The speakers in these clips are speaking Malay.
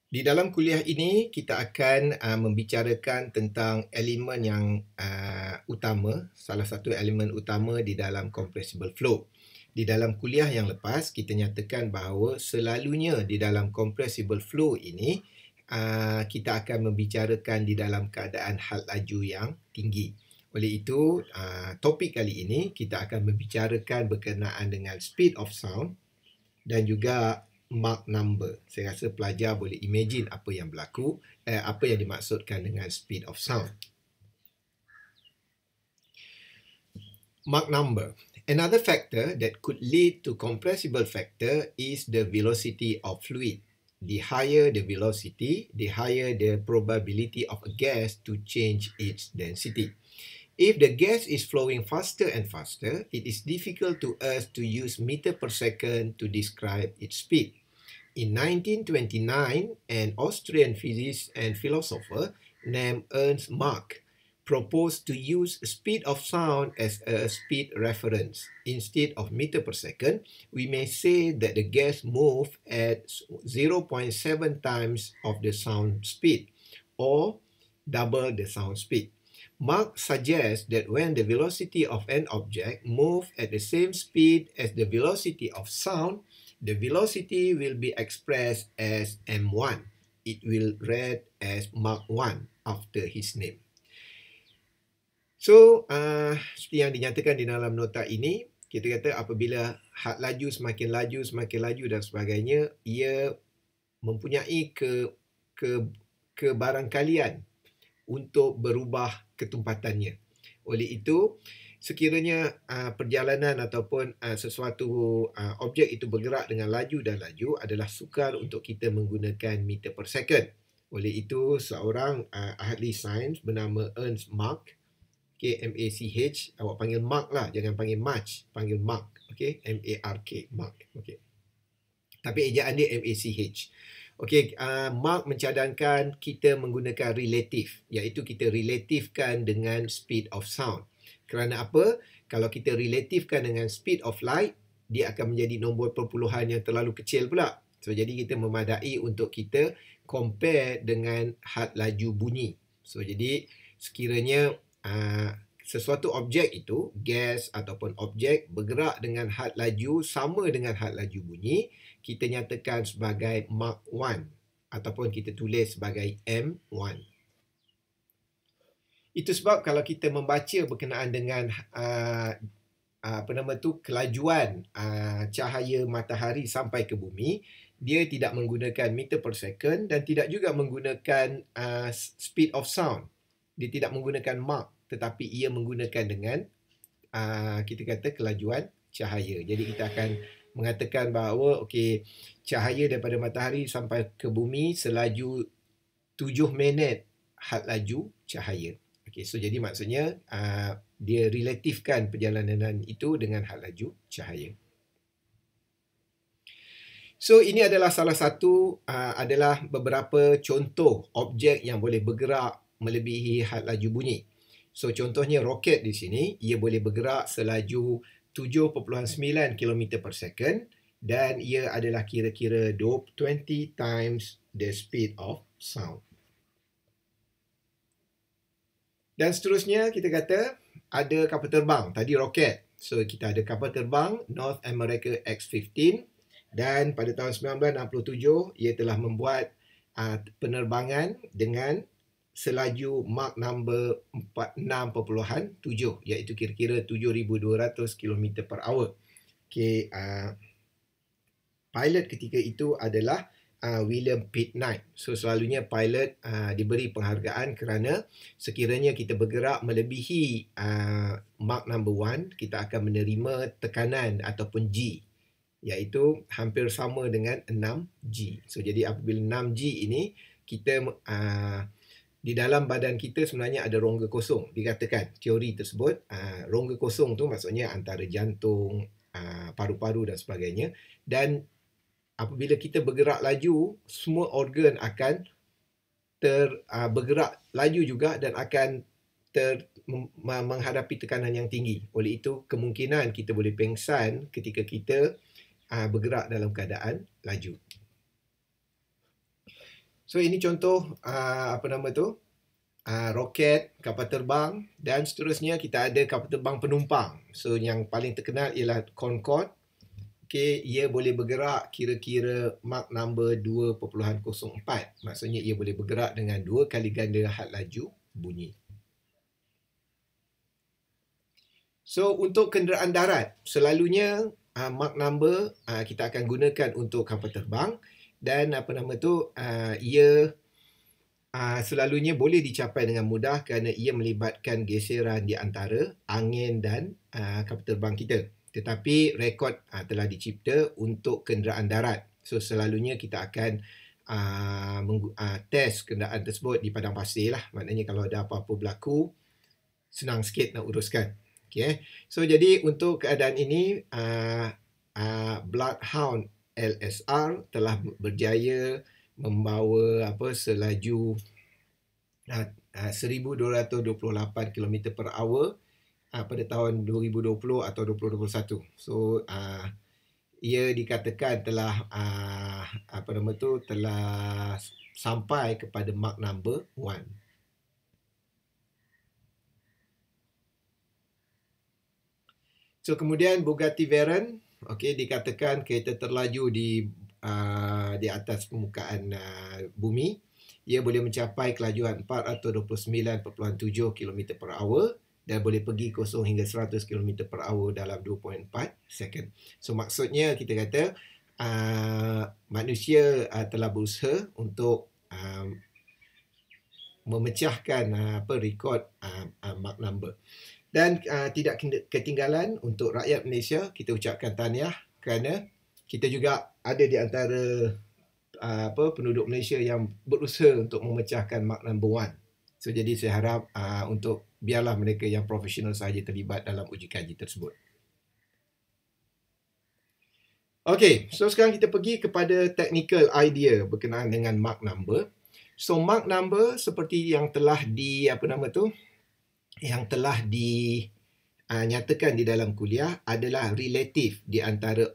Di dalam kuliah ini, kita akan membicarakan tentang elemen yang utama, salah satu elemen utama di dalam compressible flow. Di dalam kuliah yang lepas, kita nyatakan bahawa selalunya di dalam compressible flow ini, kita akan membicarakan di dalam keadaan had laju yang tinggi. Oleh itu, topik kali ini kita akan membicarakan berkenaan dengan speed of sound dan juga Mach number. Saya rasa pelajar boleh imagine apa yang berlaku, apa yang dimaksudkan dengan speed of sound. Mach number. Another factor that could lead to compressible factor is the velocity of fluid. The higher the velocity, the higher the probability of a gas to change its density. If the gas is flowing faster and faster, it is difficult to us to use meter per second to describe its speed. In 1929, an Austrian physicist and philosopher named Ernst Mach proposed to use speed of sound as a speed reference. Instead of meter per second, we may say that the gas moved at 0.7 times of the sound speed, or double the sound speed. Mach suggests that when the velocity of an object moves at the same speed as the velocity of sound, the velocity will be expressed as m1. It will read as Mach 1 after his name. So, seperti yang dinyatakan di dalam nota ini, kita kata apabila had laju semakin laju dan sebagainya, ia mempunyai kebarangkalian untuk berubah ketumpatannya. Oleh itu, sekiranya perjalanan ataupun sesuatu objek itu bergerak dengan laju dan laju adalah sukar untuk kita menggunakan meter per second. Oleh itu, seorang ahli sains bernama Ernst Mach, okay, M-A-C-H, awak panggil Mach lah, jangan panggil Mach, panggil Mach, okay, M-A-R-K, Mach, okay. Tapi ejaan dia M-A-C-H. Okey, Mach mencadangkan kita menggunakan relatif, iaitu kita relatifkan dengan speed of sound. Kerana apa? Kalau kita relatifkan dengan speed of light, dia akan menjadi nombor perpuluhan yang terlalu kecil pula. So, jadi kita memadai untuk kita compare dengan had laju bunyi. So, jadi sekiranya sesuatu objek itu, gas ataupun objek bergerak dengan had laju sama dengan had laju bunyi, kita nyatakan sebagai Mach 1 ataupun kita tulis sebagai M1. Itu sebab kalau kita membaca berkenaan dengan kelajuan cahaya matahari sampai ke bumi, dia tidak menggunakan meter per second dan tidak juga menggunakan speed of sound. Dia tidak menggunakan Mach, tetapi ia menggunakan dengan kita kata kelajuan cahaya. Jadi kita akan mengatakan bahawa okey, cahaya daripada matahari sampai ke bumi selaju 7 minit had laju cahaya. Okey, so jadi maksudnya dia relatifkan perjalanan itu dengan had laju cahaya. So ini adalah salah satu adalah beberapa contoh objek yang boleh bergerak melebihi had laju bunyi. So contohnya roket di sini, ia boleh bergerak selaju 7.9 km per second dan ia adalah kira-kira 20 times the speed of sound. Dan seterusnya kita kata ada kapal terbang, tadi roket. So kita ada kapal terbang North America X-15 dan pada tahun 1967 ia telah membuat penerbangan dengan selaju Mach number 46.7, iaitu kira-kira 7,200 km per hour. Okay, pilot ketika itu adalah William Pitt Knight. So selalunya pilot diberi penghargaan kerana sekiranya kita bergerak melebihi Mach number 1, kita akan menerima tekanan ataupun G, iaitu hampir sama dengan 6G. So jadi apabila 6G ini, kita di dalam badan kita sebenarnya ada rongga kosong. Dikatakan teori tersebut, rongga kosong tu maksudnya antara jantung, paru-paru dan sebagainya. Dan apabila kita bergerak laju, semua organ akan bergerak laju juga dan akan menghadapi tekanan yang tinggi. Oleh itu, kemungkinan kita boleh pengsan ketika kita bergerak dalam keadaan laju. So ini contoh roket, kapal terbang dan seterusnya. Kita ada kapal terbang penumpang. So yang paling terkenal ialah Concorde. Okey, ia boleh bergerak kira-kira Mach number 2.04. Maksudnya ia boleh bergerak dengan 2 kali ganda had laju bunyi. So untuk kenderaan darat, selalunya Mach number kita akan gunakan untuk kapal terbang dan ia selalunya boleh dicapai dengan mudah kerana ia melibatkan geseran di antara angin dan kapal terbang kita. Tetapi rekod telah dicipta untuk kenderaan darat. So selalunya kita akan test kenderaan tersebut di padang pasir lah. Maknanya kalau ada apa-apa berlaku, senang sikit nak uruskan. Okay. So jadi untuk keadaan ini, Bloodhound LSR telah berjaya membawa selaju 1228 km per hour pada tahun 2020 atau 2021. So ia dikatakan telah telah sampai kepada Mach number 1. So kemudian Bugatti Veyron, okey, dikatakan kereta terlaju di atas permukaan bumi. Ia boleh mencapai kelajuan 429.7 km per hour dan boleh pergi 0 hingga 100 km per hour dalam 2.4 second. So maksudnya kita kata manusia telah berusaha untuk memecahkan rekod Mach number. Dan tidak ketinggalan untuk rakyat Malaysia, kita ucapkan tahniah kerana kita juga ada di antara penduduk Malaysia yang berusaha untuk memecahkan Mach number 1. So jadi saya harap untuk biarlah mereka yang profesional sahaja terlibat dalam uji kaji tersebut. Okey, so sekarang kita pergi kepada technical idea berkenaan dengan Mach number. So Mach number seperti yang telah dinyatakan di dalam kuliah adalah relatif di antara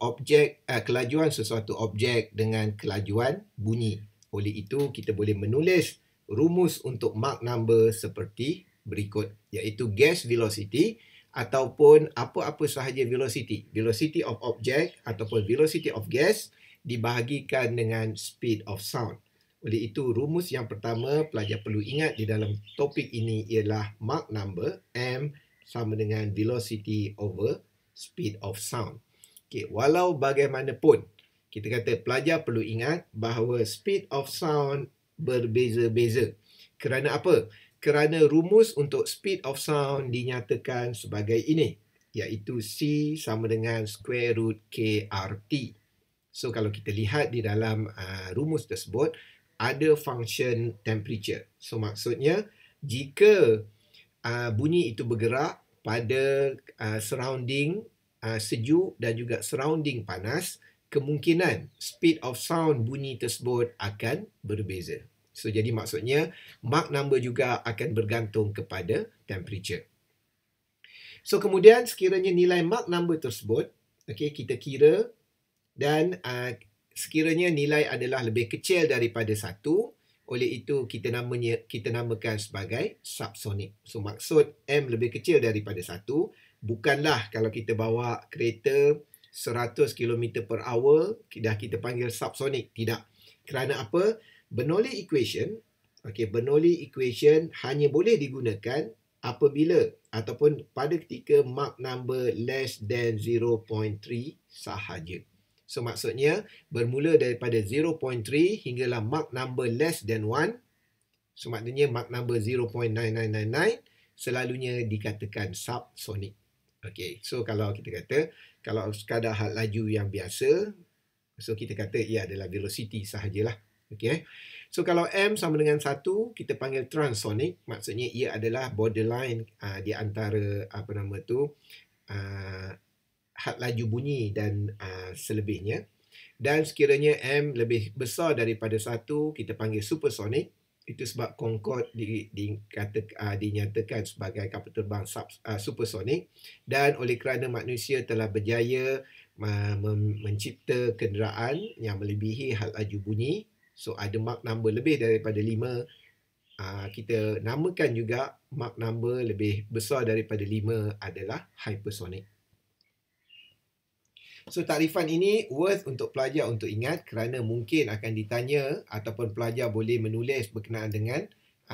kelajuan sesuatu objek dengan kelajuan bunyi. Oleh itu, kita boleh menulis rumus untuk Mach number seperti berikut, iaitu gas velocity ataupun apa-apa sahaja velocity. Velocity of object ataupun velocity of gas dibahagikan dengan speed of sound. Oleh itu, rumus yang pertama pelajar perlu ingat di dalam topik ini ialah Mach number, M sama dengan velocity over speed of sound. Okay, walau bagaimanapun, kita kata pelajar perlu ingat bahawa speed of sound berbeza-beza. Kerana apa? Kerana rumus untuk speed of sound dinyatakan sebagai ini, iaitu C sama dengan square root KRT. So, kalau kita lihat di dalam rumus tersebut, ada function temperature. So maksudnya jika bunyi itu bergerak pada surrounding sejuk dan juga surrounding panas, kemungkinan speed of sound bunyi tersebut akan berbeza. So jadi maksudnya Mach number juga akan bergantung kepada temperature. So kemudian sekiranya nilai Mach number tersebut, okay, kita kira dan sekiranya nilai adalah lebih kecil daripada 1, oleh itu kita namakan sebagai subsonic. So maksud M lebih kecil daripada 1 bukanlah kalau kita bawa kereta 100 km per hour dah kita panggil subsonic. Tidak. Kerana apa? Bernoulli equation, Bernoulli equation hanya boleh digunakan apabila ataupun pada ketika Mach number less than 0.3 sahaja. So maksudnya bermula daripada 0.3 hinggalah Mach number less than 1. So maknanya Mach number 0.9999 selalunya dikatakan subsonic. Okey, so kalau kita kata kalau sekadar had laju yang biasa, so kita kata ia adalah velocity sahajalah. Okey. So kalau M sama dengan 1, kita panggil transonic, maksudnya ia adalah borderline di antara had laju bunyi dan selebihnya. Dan sekiranya M lebih besar daripada 1, kita panggil supersonic. Itu sebab Concorde dinyatakan sebagai kapal terbang supersonic. Dan oleh kerana manusia telah berjaya mencipta kenderaan yang melebihi had laju bunyi, So ada Mach number lebih daripada 5, kita namakan juga Mach number lebih besar daripada 5 adalah hypersonic. So takrifan ini worth untuk pelajar untuk ingat kerana mungkin akan ditanya ataupun pelajar boleh menulis berkenaan dengan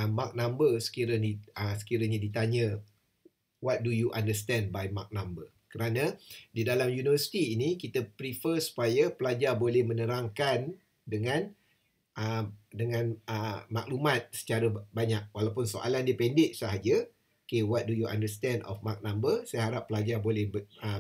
Mach number sekiranya ditanya what do you understand by Mach number. Kerana di dalam universiti ini kita prefer supaya pelajar boleh menerangkan dengan maklumat secara banyak. Walaupun soalan dia pendek sahaja, okay, what do you understand of Mach number? Saya harap pelajar boleh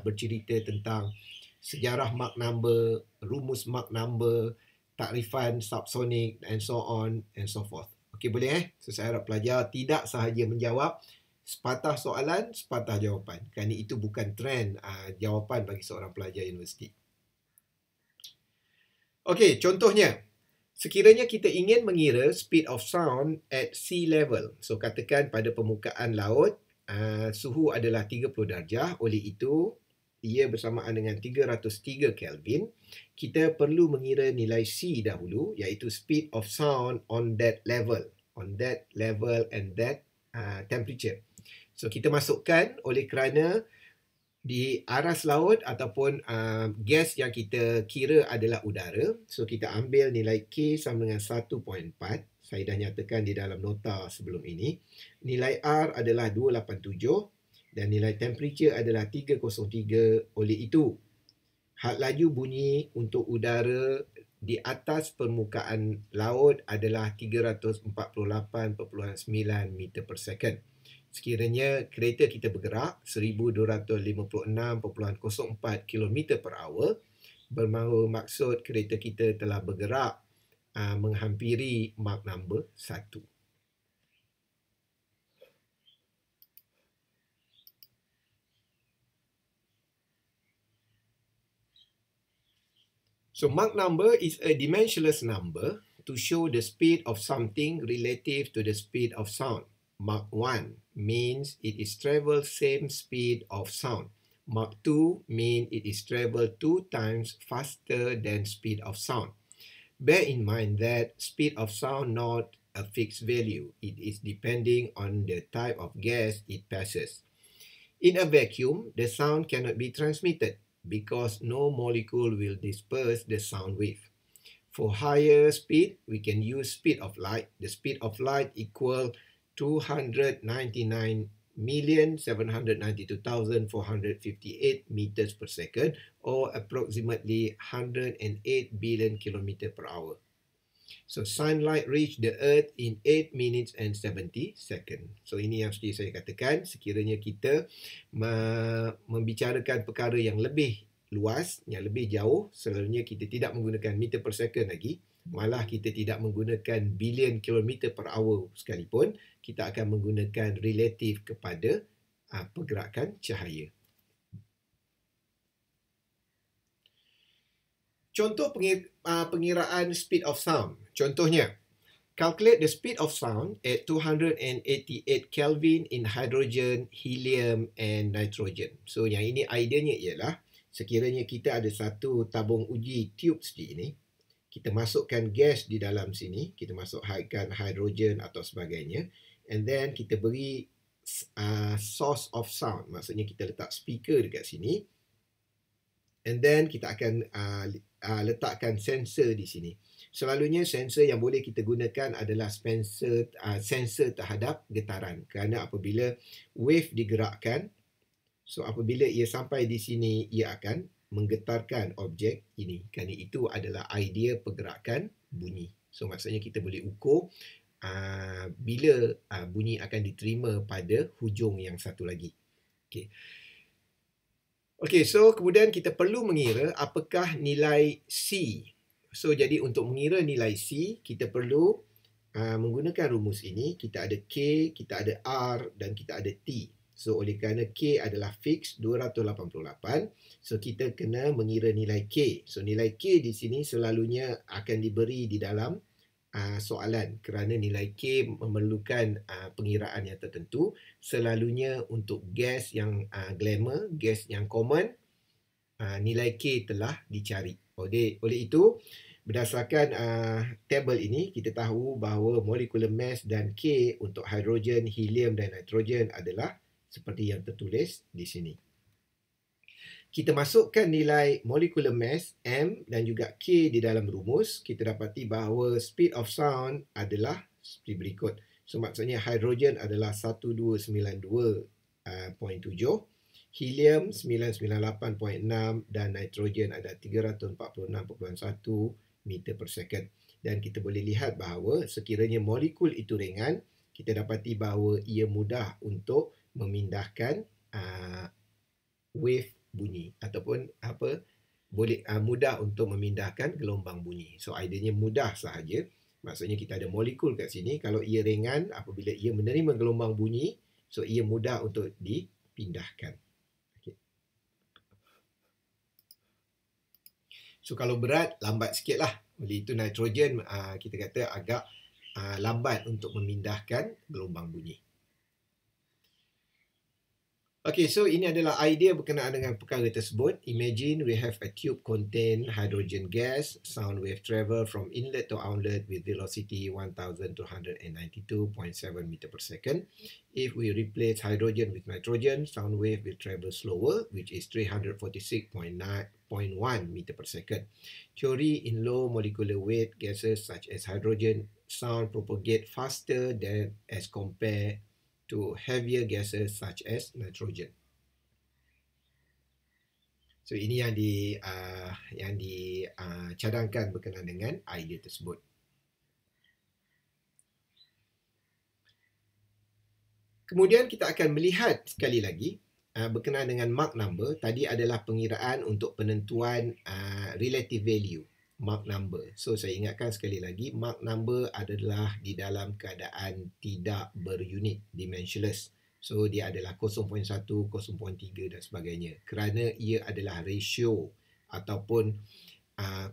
bercerita tentang sejarah Mach number, rumus Mach number, takrifan subsonic and so on and so forth. Okey, boleh So saya harap pelajar tidak sahaja menjawab sepatah soalan, sepatah jawapan. Kerana itu bukan trend jawapan bagi seorang pelajar universiti. Okey, contohnya, sekiranya kita ingin mengira speed of sound at sea level. So katakan pada permukaan laut, suhu adalah 30 darjah. Oleh itu, ia bersamaan dengan 303 Kelvin. Kita perlu mengira nilai C dahulu, iaitu speed of sound on that level and that temperature. So kita masukkan oleh kerana di aras laut ataupun gas yang kita kira adalah udara. So kita ambil nilai K sama dengan 1.4. Saya dah nyatakan di dalam nota sebelum ini. Nilai R adalah 287 dan nilai temperature adalah 303. Oleh itu, had laju bunyi untuk udara di atas permukaan laut adalah 348.9 meter per second. Sekiranya kereta kita bergerak 1256.04 km per hour, bermaksud kereta kita telah bergerak menghampiri Mach number 1. So Mach number is a dimensionless number to show the speed of something relative to the speed of sound. Mach 1 means it is travel same speed of sound. Mach 2 means it is travel 2 times faster than speed of sound. Bear in mind that speed of sound not a fixed value. It is depending on the type of gas it passes. In a vacuum, the sound cannot be transmitted because no molecule will disperse the sound wave. For higher speed, we can use speed of light. The speed of light equal 299,792,458 meters per second, or approximately 108 billion kilometer per hour. So sunlight reach the earth in 8 minutes and 70 seconds. So ini yang seperti saya katakan, sekiranya kita membicarakan perkara yang lebih luas, yang lebih jauh, selalunya kita tidak menggunakan meter per second lagi, malah kita tidak menggunakan billion kilometer per hour sekalipun, kita akan menggunakan relatif kepada pergerakan cahaya. Contoh pengiraan speed of sound. Contohnya, calculate the speed of sound at 288 Kelvin in hydrogen, helium and nitrogen. So yang ini idenya ialah sekiranya kita ada satu tabung uji tube seperti ini, kita masukkan gas di dalam sini, kita masukkan hidrogen atau sebagainya, and then kita beri source of sound, maksudnya kita letak speaker dekat sini, and then kita akan letakkan sensor di sini. Selalunya sensor yang boleh kita gunakan adalah sensor terhadap getaran, kerana apabila wave digerakkan, so apabila ia sampai di sini, ia akan menggetarkan objek ini. Kerana itu adalah idea pergerakan bunyi. So maksudnya kita boleh ukur bila bunyi akan diterima pada hujung yang satu lagi. Okey, so kemudian kita perlu mengira apakah nilai C. So jadi untuk mengira nilai C, kita perlu menggunakan rumus ini. Kita ada K, kita ada R dan kita ada T. So oleh kerana K adalah fix 288, so kita kena mengira nilai K. So nilai K di sini selalunya akan diberi di dalam soalan, kerana nilai K memerlukan pengiraan yang tertentu. Selalunya untuk gas yang glamour, gas yang common, nilai K telah dicari. Oleh itu, Berdasarkan tabel ini, kita tahu bahawa molecular mass dan K untuk hidrogen, helium dan nitrogen adalah seperti yang tertulis di sini. Kita masukkan nilai molecular mass M dan juga K di dalam rumus, kita dapati bahawa speed of sound adalah seperti berikut. So maksudnya hidrogen adalah 1292.7, helium 998.6 dan nitrogen ada 346.1 meter per second. Dan kita boleh lihat bahawa sekiranya molekul itu ringan, kita dapati bahawa ia mudah untuk memindahkan wave bunyi ataupun boleh mudah untuk memindahkan gelombang bunyi. So idenya mudah sahaja. Maksudnya kita ada molekul kat sini, kalau ia ringan apabila ia menerima gelombang bunyi, so ia mudah untuk dipindahkan. Okay. So kalau berat lambat sikitlah. Oleh itu nitrogen kita kata agak lambat untuk memindahkan gelombang bunyi. Okay, so ini adalah idea berkenaan dengan perkara tersebut. Imagine we have a tube contain hydrogen gas. Sound wave travel from inlet to outlet with velocity 1292.7 meter per second. If we replace hydrogen with nitrogen, sound wave will travel slower, which is 346.1 meter per second. Theory in low molecular weight gases such as hydrogen, sound propagate faster than as compared to heavier gases such as nitrogen. So ini yang dicadangkan berkenaan dengan idea tersebut. Kemudian kita akan melihat sekali lagi berkenaan dengan Mach number. Tadi adalah pengiraan untuk penentuan relative value Mach number. So saya ingatkan sekali lagi, Mach number adalah di dalam keadaan tidak berunit, dimensionless. So dia adalah 0.1, 0.3 dan sebagainya. Kerana ia adalah ratio ataupun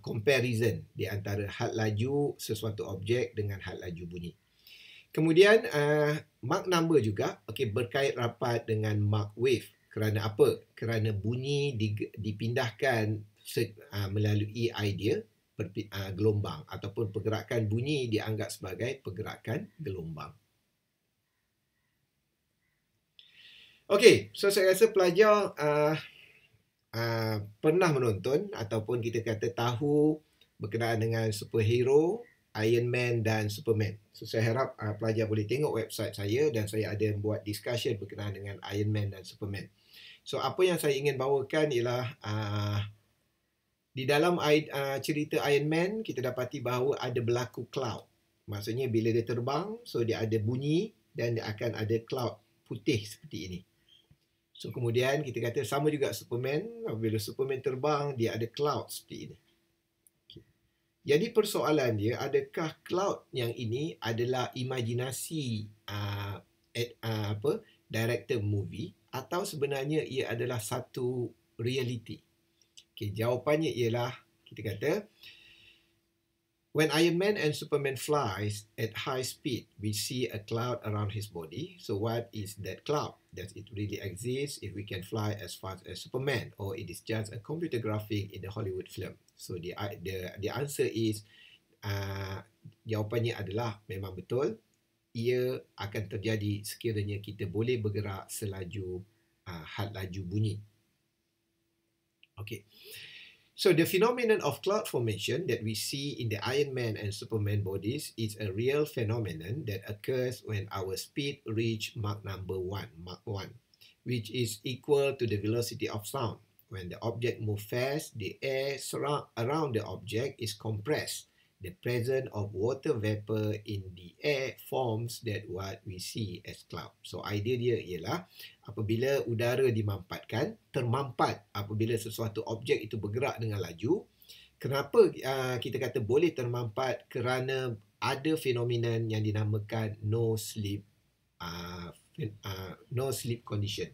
comparison di antara had laju sesuatu objek dengan had laju bunyi. Kemudian Mach number juga berkait rapat dengan Mach wave. Kerana apa? Kerana bunyi dipindahkan melalui idea gelombang ataupun pergerakan bunyi dianggap sebagai pergerakan gelombang. Okey, so saya rasa pelajar pernah menonton ataupun kita kata tahu berkenaan dengan superhero, Iron Man dan Superman. So saya harap pelajar boleh tengok website saya dan saya ada buat discussion berkenaan dengan Iron Man dan Superman. So apa yang saya ingin bawakan ialah di dalam cerita Iron Man, kita dapati bahawa ada berlaku cloud. Maksudnya bila dia terbang, so dia ada bunyi dan dia akan ada cloud putih seperti ini. So kemudian kita kata sama juga Superman, bila Superman terbang, dia ada cloud seperti ini. Okay. Jadi persoalan dia, adakah cloud yang ini adalah imajinasi director movie atau sebenarnya ia adalah satu reality? Okay, jawapannya ialah kita kata when Iron Man and Superman flies at high speed, we see a cloud around his body. So what is that cloud? Does it really exist if we can fly as fast as Superman, or it is just a computer graphic in the Hollywood film? So the answer is jawapannya adalah memang betul. Ia akan terjadi sekiranya kita boleh bergerak selaju had laju bunyi. Okay, so the phenomenon of cloud formation that we see in the Iron Man and Superman bodies is a real phenomenon that occurs when our speed reach Mach number 1, Mach 1, which is equal to the velocity of sound. When the object moves fast, the air around the object is compressed. The presence of water vapor in the air forms that what we see as cloud. So idea dia ialah apabila udara dimampatkan, termampat apabila sesuatu objek itu bergerak dengan laju. Kenapa kita kata boleh termampat? Kerana ada fenomena yang dinamakan no slip condition.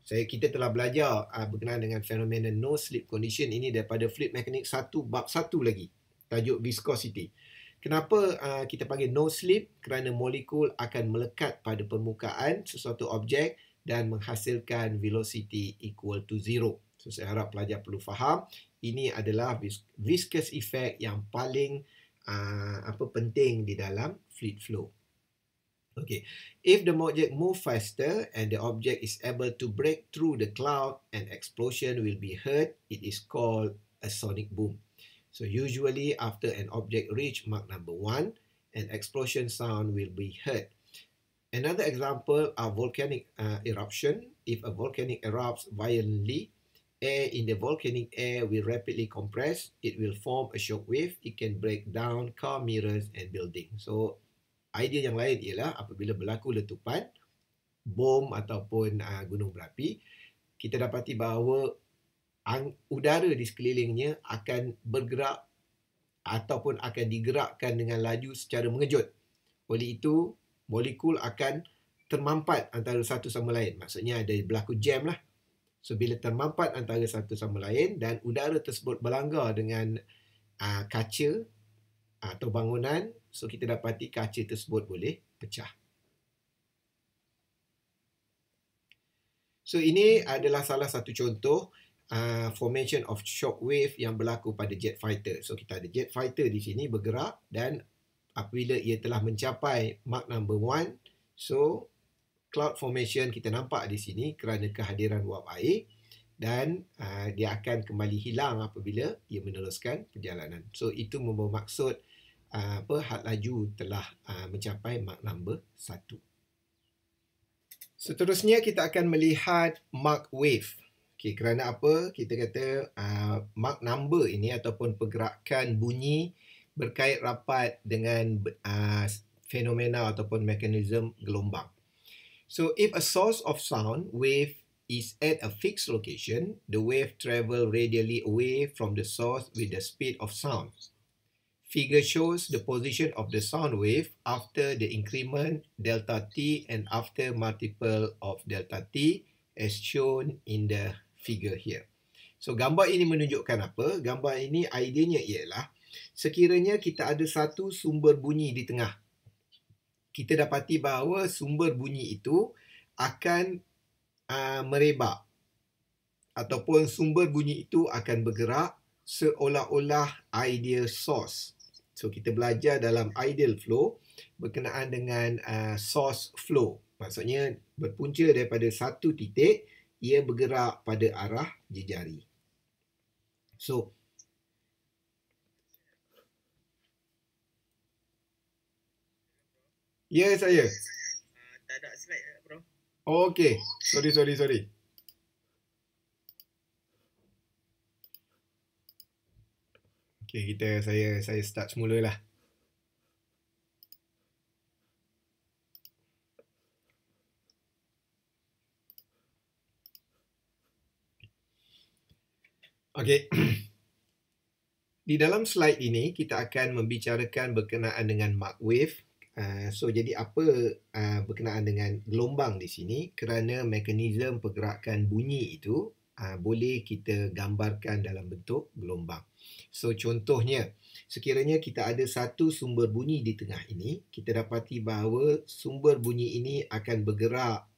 Kita telah belajar berkenaan dengan fenomena no slip condition ini daripada fluid mechanics 1 bab 1 lagi. Tajuk viscosity. Kenapa kita panggil no slip? Kerana molekul akan melekat pada permukaan sesuatu objek dan menghasilkan velocity equal to 0. So saya harap pelajar perlu faham ini adalah viscous effect yang paling penting di dalam fluid flow. Okay, if the object move faster and the object is able to break through the cloud, an explosion will be heard. It is called a sonic boom. So usually after an object reach Mach number 1, an explosion sound will be heard. Another example are volcanic eruption. If a volcanic erupts violently, air in the volcanic air will rapidly compress. It will form a shock wave. It can break down car mirrors and buildings. So idea yang lain ialah apabila berlaku letupan, bom ataupun gunung berapi, kita dapati bahawa udara di sekelilingnya akan bergerak ataupun akan digerakkan dengan laju secara mengejut. Oleh itu, molekul akan termampat antara satu sama lain. Maksudnya ada berlaku jam lah. So, bila termampat antara satu sama lain dan udara tersebut berlanggar dengan kaca atau bangunan, so kita dapati kaca tersebut boleh pecah. So ini adalah salah satu contoh formation of shock wave yang berlaku pada jet fighter. So kita ada jet fighter di sini bergerak dan apabila ia telah mencapai Mach number 1, so cloud formation kita nampak di sini kerana kehadiran wap air dan dia akan kembali hilang apabila ia meneruskan perjalanan. So itu membawa maksud had laju telah mencapai Mach number 1. Seterusnya kita akan melihat Mach wave. Okay, kerana apa? Kita kata Mach number ini ataupun pergerakan bunyi berkait rapat dengan fenomena ataupun mekanisme gelombang. So if a source of sound wave is at a fixed location, the wave travel radially away from the source with the speed of sound. Figure shows the position of the sound wave after the increment delta t and after multiple of delta t as shown in the figure here. So gambar ini menunjukkan apa? Gambar ini idenya ialah sekiranya kita ada satu sumber bunyi di tengah, kita dapati bahawa sumber bunyi itu akan merebak ataupun sumber bunyi itu akan bergerak seolah-olah ideal source. So kita belajar dalam ideal flow berkenaan dengan source flow. Maksudnya berpunca daripada satu titik, ia bergerak pada arah jejari. So ya, saya. Tak ada slide bro. Oh, okey. Sorry. Okey, saya start semula lah. Okey. Di dalam slide ini kita akan membicarakan berkenaan dengan Mach wave. So jadi apa berkenaan dengan gelombang di sini? Kerana mekanisme pergerakan bunyi itu boleh kita gambarkan dalam bentuk gelombang. So contohnya, sekiranya kita ada satu sumber bunyi di tengah ini, kita dapati bahawa sumber bunyi ini akan bergerak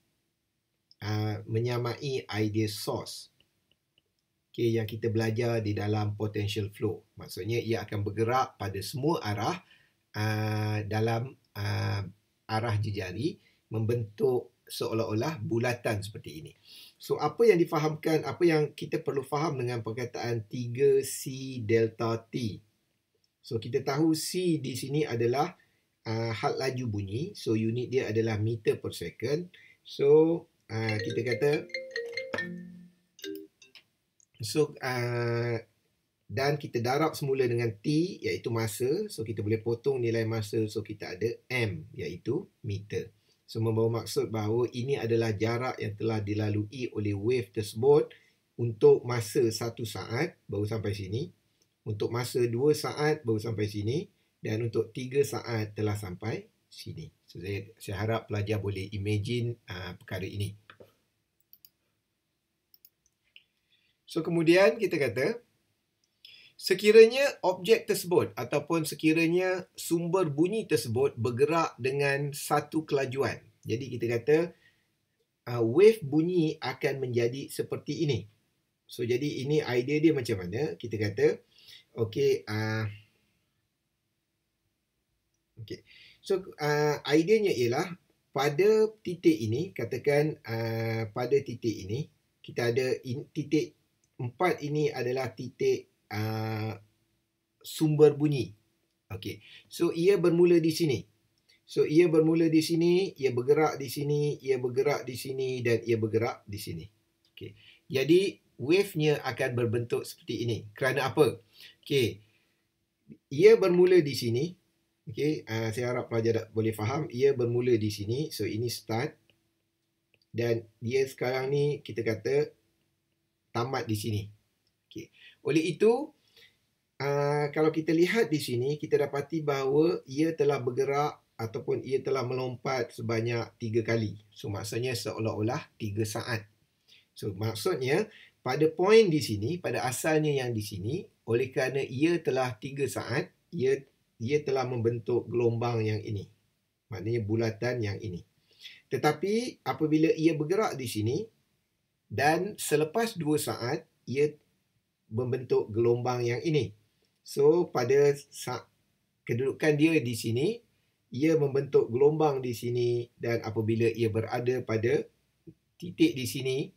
menyamai ideal source. Okay, yang kita belajar di dalam potential flow. Maksudnya ia akan bergerak pada semua arah dalam arah jejari, membentuk seolah-olah bulatan seperti ini. So apa yang difahamkan, apa yang kita perlu faham dengan perkataan 3C delta T. So kita tahu C di sini adalah had laju bunyi. So unit dia adalah meter per second. So kita kata dan kita darab semula dengan T iaitu masa. So kita boleh potong nilai masa. So kita ada M iaitu meter. So membawa maksud bahawa ini adalah jarak yang telah dilalui oleh wave tersebut untuk masa 1 saat baru sampai sini, untuk masa 2 saat baru sampai sini, dan untuk 3 saat telah sampai sini. So saya harap pelajar boleh imagine perkara ini. So kemudian kita kata sekiranya objek tersebut ataupun sekiranya sumber bunyi tersebut bergerak dengan satu kelajuan. Jadi kita kata wave bunyi akan menjadi seperti ini. So jadi ini idea dia macam mana? Kita kata okey, okey. So ideanya ialah pada titik ini, katakan pada titik ini kita ada titik 4 ini adalah titik sumber bunyi. Okey. So ia bermula di sini. So ia bermula di sini, ia bergerak di sini, ia bergerak di sini dan ia bergerak di sini. Okey. Jadi wave-nya akan berbentuk seperti ini. Kerana apa? Okey. Ia bermula di sini. Okey, saya harap pelajar boleh faham. Ia bermula di sini. So ini start. Dan dia sekarang ni kita kata tamat di sini. Okey. Oleh itu, kalau kita lihat di sini, kita dapati bahawa ia telah bergerak ataupun ia telah melompat sebanyak 3 kali. So maksudnya seolah-olah 3 saat. So maksudnya pada poin di sini, pada asalnya yang di sini, oleh kerana ia telah 3 saat, ia telah membentuk gelombang yang ini. Maknanya bulatan yang ini. Tetapi apabila ia bergerak di sini dan selepas 2 saat, ia membentuk gelombang yang ini. So pada kedudukan dia di sini, ia membentuk gelombang di sini dan apabila ia berada pada titik di sini,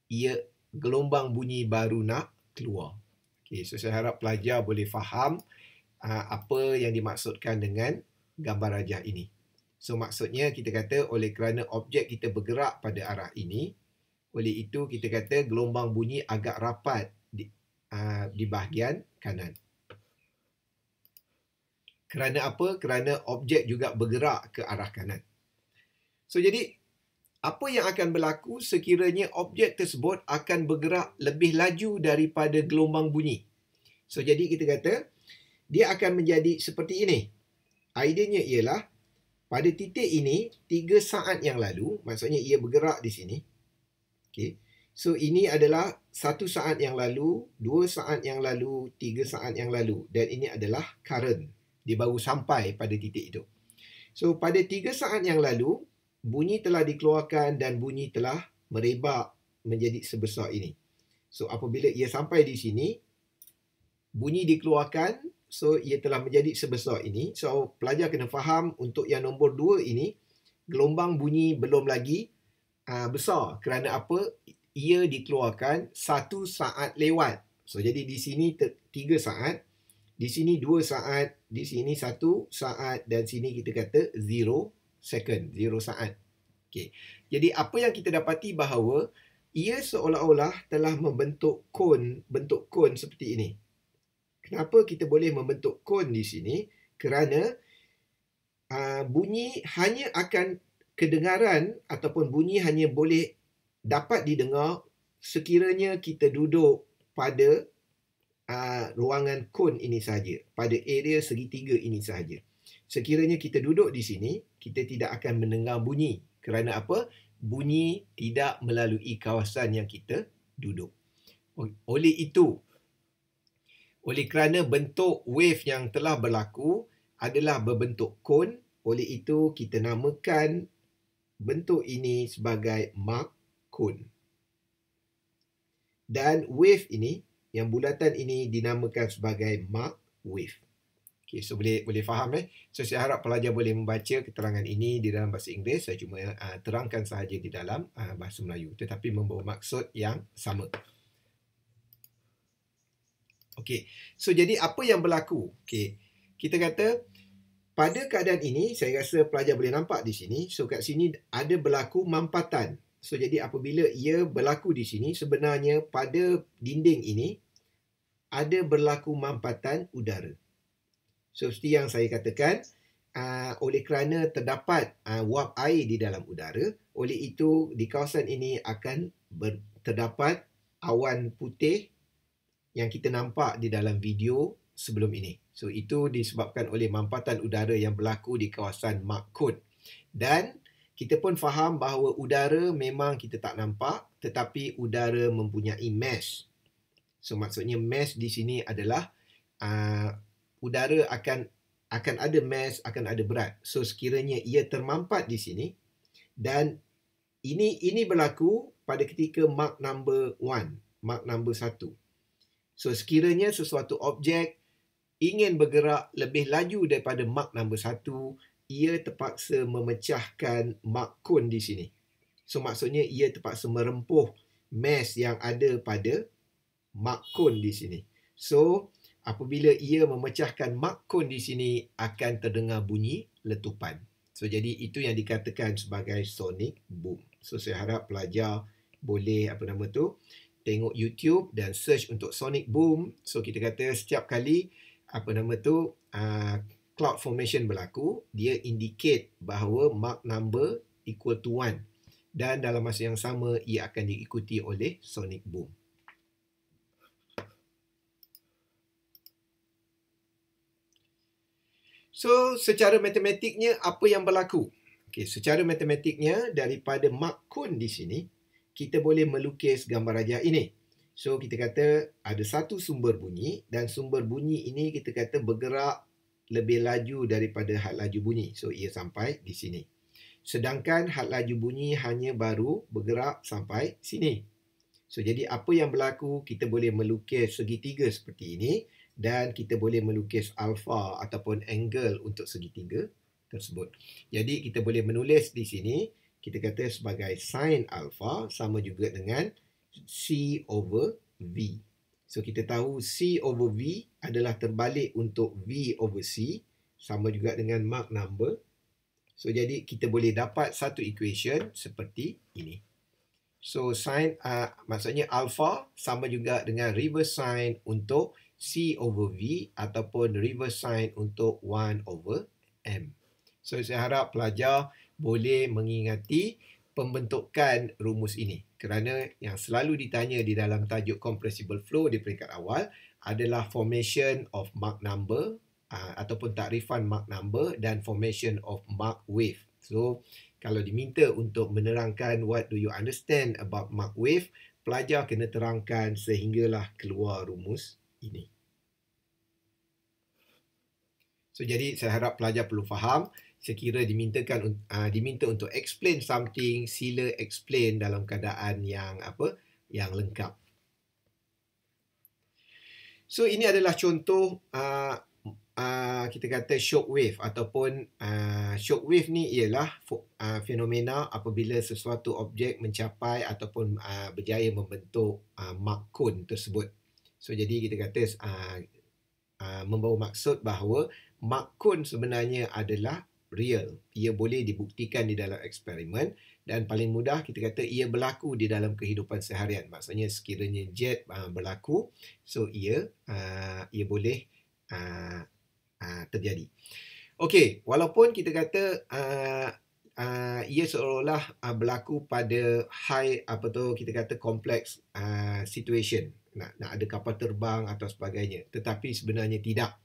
ia gelombang bunyi baru nak keluar. Okay, so saya harap pelajar boleh faham apa yang dimaksudkan dengan gambar rajah ini. So maksudnya kita kata oleh kerana objek kita bergerak pada arah ini, oleh itu kita kata gelombang bunyi agak rapat di bahagian kanan. Kerana apa? Kerana objek juga bergerak ke arah kanan. So jadi apa yang akan berlaku sekiranya objek tersebut akan bergerak lebih laju daripada gelombang bunyi? So jadi kita kata dia akan menjadi seperti ini. Ideanya ialah pada titik ini 3 saat yang lalu, maksudnya ia bergerak di sini. Okey. So ini adalah 1 saat yang lalu, 2 saat yang lalu, 3 saat yang lalu dan ini adalah current. Dia baru sampai pada titik itu. So pada 3 saat yang lalu, bunyi telah dikeluarkan dan bunyi telah merebak menjadi sebesar ini. So apabila ia sampai di sini, bunyi dikeluarkan, so ia telah menjadi sebesar ini. So pelajar kena faham untuk yang nombor 2 ini, gelombang bunyi belum lagi besar. Kerana apa? Ia dikeluarkan 1 saat lewat. So jadi di sini 3 saat, di sini 2 saat, di sini 1 saat dan sini kita kata 0 second, 0 saat. Okey. Jadi apa yang kita dapati bahawa ia seolah-olah telah membentuk bentuk kon seperti ini. Kenapa kita boleh membentuk kon di sini? Kerana bunyi hanya akan kedengaran ataupun bunyi hanya boleh dapat didengar sekiranya kita duduk pada ruangan kon ini sahaja, pada area segitiga ini sahaja. Sekiranya kita duduk di sini, kita tidak akan mendengar bunyi. Kerana apa? Bunyi tidak melalui kawasan yang kita duduk. Oleh itu, oleh kerana bentuk wave yang telah berlaku adalah berbentuk kon, oleh itu kita namakan bentuk ini sebagai mark kon. Dan wave ini, yang bulatan ini dinamakan sebagai mark wave. Okay, so boleh faham So saya harap pelajar boleh membaca keterangan ini di dalam bahasa Inggeris. Saya cuma terangkan sahaja di dalam bahasa Melayu, tetapi membawa maksud yang sama. Okey, so jadi apa yang berlaku? Okey, kita kata pada keadaan ini, saya rasa pelajar boleh nampak di sini. So kat sini ada berlaku mampatan. So jadi apabila ia berlaku di sini, sebenarnya pada dinding ini ada berlaku mampatan udara. So seperti yang saya katakan, oleh kerana terdapat wap air di dalam udara, oleh itu di kawasan ini akan terdapat awan putih yang kita nampak di dalam video sebelum ini. So itu disebabkan oleh mampatan udara yang berlaku di kawasan mark kon. Dan kita pun faham bahawa udara memang kita tak nampak, tetapi udara mempunyai mass. So maksudnya mass di sini adalah udara akan ada mass, akan ada berat. So sekiranya ia termampat di sini dan ini berlaku pada ketika mark number 1. Mach number 1. So sekiranya sesuatu objek ingin bergerak lebih laju daripada Mach number 1, ia terpaksa memecahkan Mach cone di sini. So maksudnya ia terpaksa merempuh mass yang ada pada Mach cone di sini. So apabila ia memecahkan Mach cone di sini, akan terdengar bunyi letupan. So jadi itu yang dikatakan sebagai sonic boom. So saya harap pelajar boleh tengok YouTube dan search untuk sonic boom. So kita kata setiap kali cloud formation berlaku, dia indicate bahawa Mach number equal to 1, dan dalam masa yang sama ia akan diikuti oleh sonic boom. So secara matematiknya apa yang berlaku? Okey, secara matematiknya daripada Mach cone di sini kita boleh melukis gambar rajah ini. So kita kata ada satu sumber bunyi, dan sumber bunyi ini kita kata bergerak lebih laju daripada had laju bunyi. So ia sampai di sini. Sedangkan had laju bunyi hanya baru bergerak sampai sini. So jadi apa yang berlaku, kita boleh melukis segitiga seperti ini, dan kita boleh melukis alfa ataupun angle untuk segitiga tersebut. Jadi kita boleh menulis di sini, kita kata sebagai sin alfa sama juga dengan C over V. So kita tahu C over V adalah terbalik untuk V over C, sama juga dengan Mach number. So jadi kita boleh dapat satu equation seperti ini. So sin maksudnya alpha sama juga dengan reverse sin untuk C over V ataupun reverse sin untuk 1 over M. So saya harap pelajar boleh mengingati pembentukan rumus ini, kerana yang selalu ditanya di dalam tajuk compressible flow di peringkat awal adalah formation of Mach number ataupun takrifan Mach number dan formation of Mach wave. So kalau diminta untuk menerangkan what do you understand about Mach wave, pelajar kena terangkan sehinggalah keluar rumus ini. So jadi saya harap pelajar perlu faham, sekira diminta untuk explain something, sila explain dalam keadaan yang lengkap. So ini adalah contoh kita kata shock wave ataupun shock wave ni ialah fenomena apabila sesuatu objek mencapai ataupun berjaya membentuk Mach cone tersebut. So jadi kita kata membawa maksud bahawa Mach cone sebenarnya adalah real. Ia boleh dibuktikan di dalam eksperimen, dan paling mudah kita kata ia berlaku di dalam kehidupan seharian. Maksudnya sekiranya jet berlaku, so ia boleh terjadi. Okey, walaupun kita kata ia seolah-olah berlaku pada high kita kata complex situation, nak ada kapal terbang atau sebagainya, tetapi sebenarnya tidak.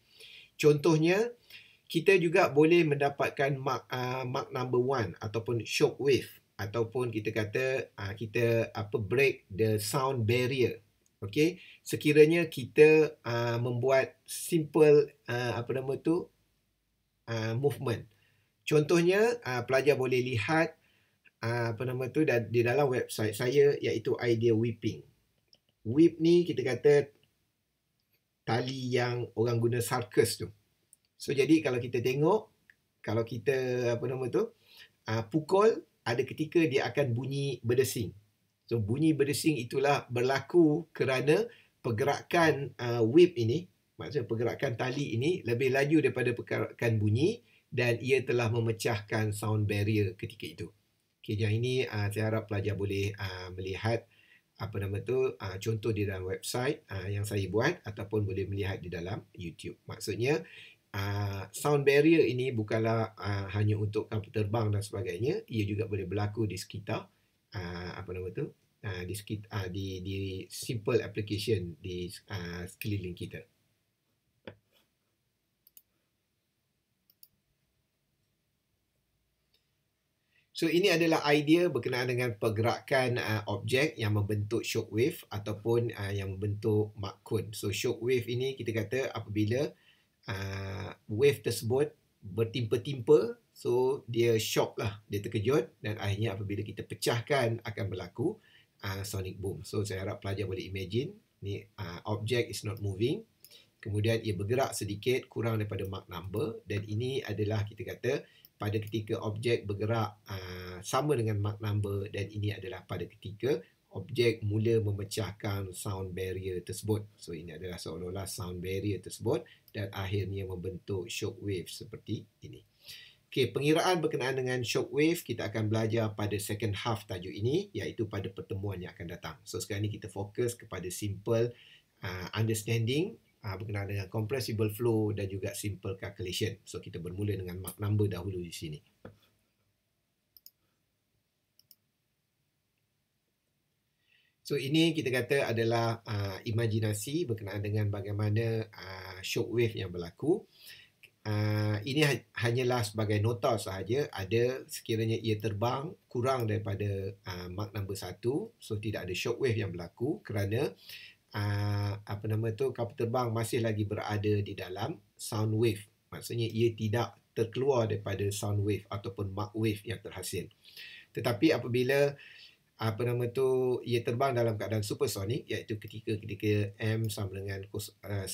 Contohnya, kita juga boleh mendapatkan Mach number 1 ataupun shock wave, ataupun kita kata kita break the sound barrier. Okey, sekiranya kita membuat simple movement. Contohnya pelajar boleh lihat di dalam website saya, iaitu idea whipping. Whip ni kita kata tali yang orang guna circus tu. So jadi kalau kita tengok, kalau kita pukul, ada ketika dia akan bunyi berdesing. So bunyi berdesing itulah berlaku kerana pergerakan whip ini, maksudnya pergerakan tali ini lebih laju daripada pergerakan bunyi, dan ia telah memecahkan sound barrier ketika itu. Okey, yang ini saya harap pelajar boleh melihat contoh di dalam website yang saya buat, ataupun boleh melihat di dalam YouTube. Maksudnya sound barrier ini bukanlah hanya untuk kapal terbang dan sebagainya, ia juga boleh berlaku di sekitar di simple application di sekeliling kita. So ini adalah idea berkenaan dengan pergerakan objek yang membentuk shock wave ataupun yang membentuk Mach cone. So shock wave ini kita kata apabila wave tersebut bertimpa-timpa, so dia shock lah, dia terkejut, dan akhirnya apabila kita pecahkan akan berlaku sonic boom. So saya harap pelajar boleh imagine ni object is not moving, kemudian ia bergerak sedikit kurang daripada Mach number, dan ini adalah kita kata pada ketika objek bergerak sama dengan Mach number, dan ini adalah pada ketika objek mula memecahkan sound barrier tersebut. So ini adalah seolah-olah sound barrier tersebut dan akhirnya membentuk shock wave seperti ini. Okey, pengiraan berkenaan dengan shock wave kita akan belajar pada second half tajuk ini, iaitu pada pertemuan yang akan datang. So sekarang ni kita fokus kepada simple understanding berkenaan dengan compressible flow dan juga simple calculation. So kita bermula dengan Mach number dahulu di sini. So ini kita kata adalah imajinasi berkenaan dengan bagaimana shock wave yang berlaku. Ini hanyalah sebagai nota sahaja. Ada sekiranya ia terbang kurang daripada Mach number 1, so tidak ada shock wave yang berlaku kerana kapal terbang masih lagi berada di dalam sound wave. Maksudnya ia tidak terkeluar daripada sound wave ataupun Mach wave yang terhasil. Tetapi apabila ia terbang dalam keadaan supersonik, iaitu ketika M sama dengan 1.07,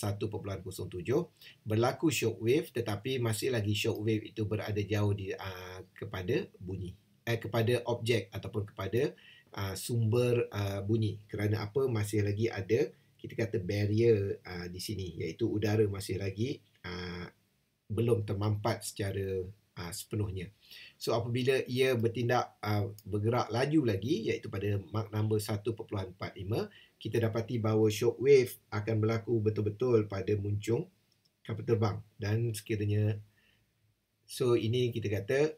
berlaku shock wave, tetapi masih lagi shock wave itu berada jauh kepada objek ataupun kepada sumber bunyi. Kerana apa? Masih lagi ada kita kata barrier di sini, iaitu udara masih lagi belum termampat secara sepenuhnya. So apabila ia bergerak laju lagi, iaitu pada Mach number 1.45, kita dapati bahawa shock wave akan berlaku betul-betul pada muncung kapal terbang. Dan sekiranya, so ini kita kata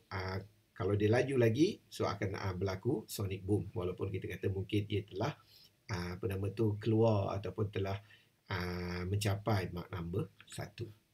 kalau dia laju lagi, so akan berlaku sonic boom, walaupun kita kata mungkin ia telah keluar ataupun telah mencapai Mach number 1.